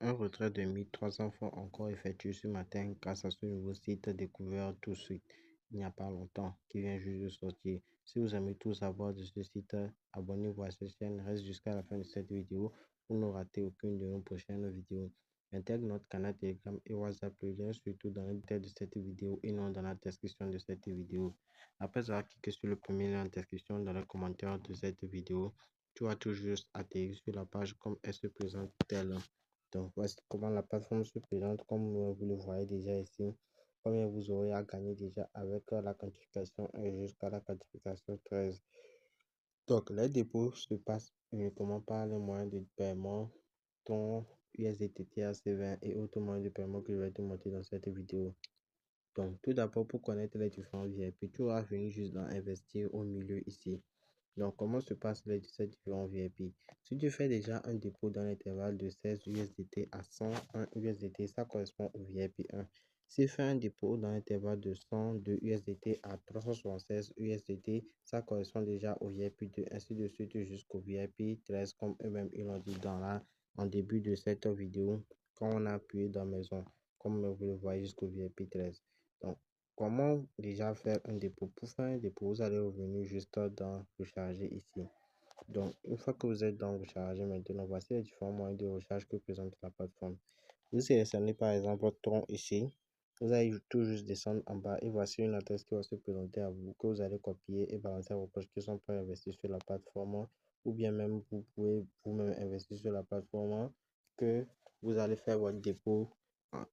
Un retrait de 1300 francs encore effectué ce matin grâce à ce nouveau site découvert tout de suite il n'y a pas longtemps qui vient juste de sortir. Si vous aimez tout savoir de ce site, abonnez-vous à cette chaîne, reste jusqu'à la fin de cette vidéo pour ne rater aucune de nos prochaines vidéos. Intègre notre canal Telegram et WhatsApp, le lien surtout dans le détail de cette vidéo et non dans la description de cette vidéo. Après avoir cliqué sur le premier lien en description dans le commentaire de cette vidéo, tu vas tout juste atterrir sur la page comme elle se présente telle. Donc, voici comment la plateforme se présente. Comme vous le voyez déjà ici, combien vous aurez à gagner déjà avec la quantification 1 jusqu'à la quantification 13. Donc, les dépôts se passent uniquement par les moyens de paiement, ton USDT, TRC20 et autres moyens de paiement que je vais te montrer dans cette vidéo. Donc, tout d'abord, pour connaître les différents VIP, tu vas venir juste dans investir au milieu ici. Donc, comment se passent les différents VIP? Si tu fais déjà un dépôt dans l'intervalle de 16 USDT à 101 USDT, ça correspond au VIP 1. Si tu fais un dépôt dans l'intervalle de 102 USDT à 376 USDT, ça correspond déjà au VIP 2, ainsi de suite jusqu'au VIP 13, comme eux-mêmes ils l'ont dit en début de cette vidéo, quand on a appuyé dans maison, comme vous le voyez jusqu'au VIP 13. Donc, comment déjà faire un dépôt? Pour faire un dépôt, vous allez revenir juste dans recharger ici. Donc, une fois que vous êtes dans recharger maintenant, voici les différents moyens de recharge que présente la plateforme. Vous sélectionnez par exemple ton ici. Vous allez tout juste descendre en bas et voici une adresse qui va se présenter à vous que vous allez copier et balancer à vos poches qui sont prêts à investir sur la plateforme, ou bien même vous pouvez vous-même investir sur la plateforme que vous allez faire votre dépôt,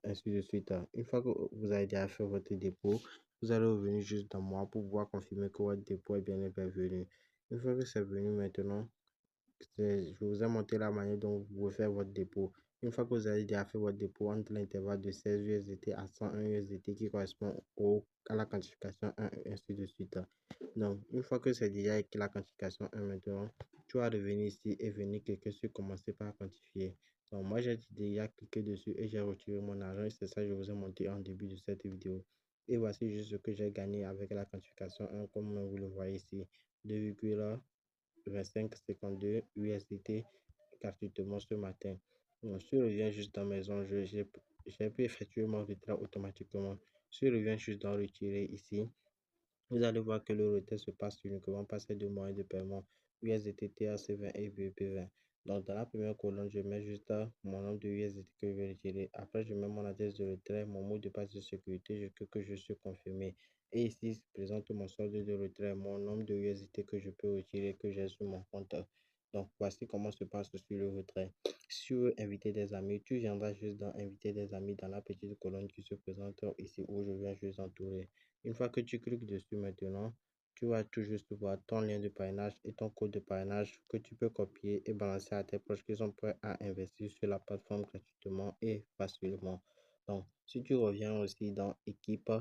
ainsi de suite. Une fois que vous avez déjà fait votre dépôt, vous allez revenir juste dans moi pour pouvoir confirmer que votre dépôt est bien venu. Une fois que c'est venu maintenant, je vous ai montré la manière dont vous pouvez faire votre dépôt. Une fois que vous avez déjà fait votre dépôt entre l'intervalle de 16 USDT à 101 USDT qui correspond à la quantification 1 et ainsi de suite. Donc, une fois que c'est déjà écrit la quantification 1 maintenant, tu vas revenir ici et venir cliquer sur commencer par quantifier. Donc, moi, j'ai déjà cliqué dessus et j'ai retiré mon argent et c'est ça que je vous ai montré en début de cette vidéo. Et voici juste ce que j'ai gagné avec la quantification 1 comme vous le voyez ici. 2,2552 USDT gratuitement ce matin. Donc, si je reviens juste dans maison, j'ai pu effectuer mon retrait automatiquement. Si je reviens juste dans retirer ici, vous allez voir que le retrait se passe uniquement par ces deux moyens de paiement, USDT, TRC20 et VP20. Donc, dans la première colonne, je mets juste mon nombre de USDT que je vais retirer. Après, je mets mon adresse de retrait, mon mot de passe de sécurité que je suis confirmé. Et ici, je présente mon solde de retrait, mon nombre de USDT que je peux retirer, que j'ai sur mon compte. Donc, voici comment se passe sur le retrait. Si tu veux inviter des amis, tu viendras juste dans inviter des amis dans la petite colonne qui se présente ici où je viens juste entourer. Une fois que tu cliques dessus maintenant, tu vas tout juste voir ton lien de parrainage et ton code de parrainage que tu peux copier et balancer à tes proches qui sont prêts à investir sur la plateforme gratuitement et facilement. Donc, si tu reviens aussi dans équipe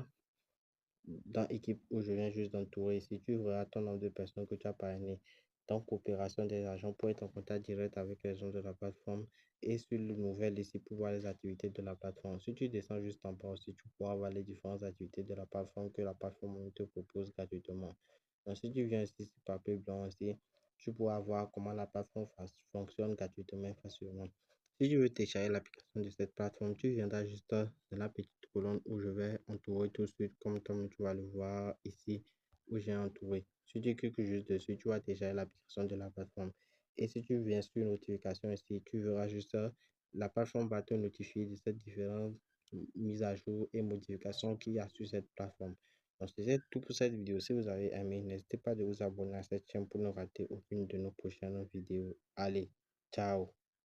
où je viens juste d'entourer ici, tu verras ton nombre de personnes que tu as parrainé dans coopération des agents pour être en contact direct avec les gens de la plateforme et sur le nouvel ici pour voir les activités de la plateforme. Si tu descends juste en bas aussi, tu pourras voir les différentes activités de la plateforme que la plateforme te propose gratuitement. Donc, si tu viens ici sur papier blanc aussi, tu pourras voir comment la plateforme fonctionne gratuitement et facilement. Si tu veux télécharger l'application de cette plateforme, tu viendras juste dans la petite colonne où je vais entourer tout de suite, comme tu vas le voir ici, où j'ai entouré. Si tu cliques juste dessus, tu vas télécharger l'application de la plateforme. Et si tu viens sur notification ici, tu verras juste la plateforme va te notifier de ces différentes mises à jour et modifications qu'il y a sur cette plateforme. Donc, c'est tout pour cette vidéo. Si vous avez aimé, n'hésitez pas de vous abonner à cette chaîne pour ne rater aucune de nos prochaines vidéos. Allez, ciao!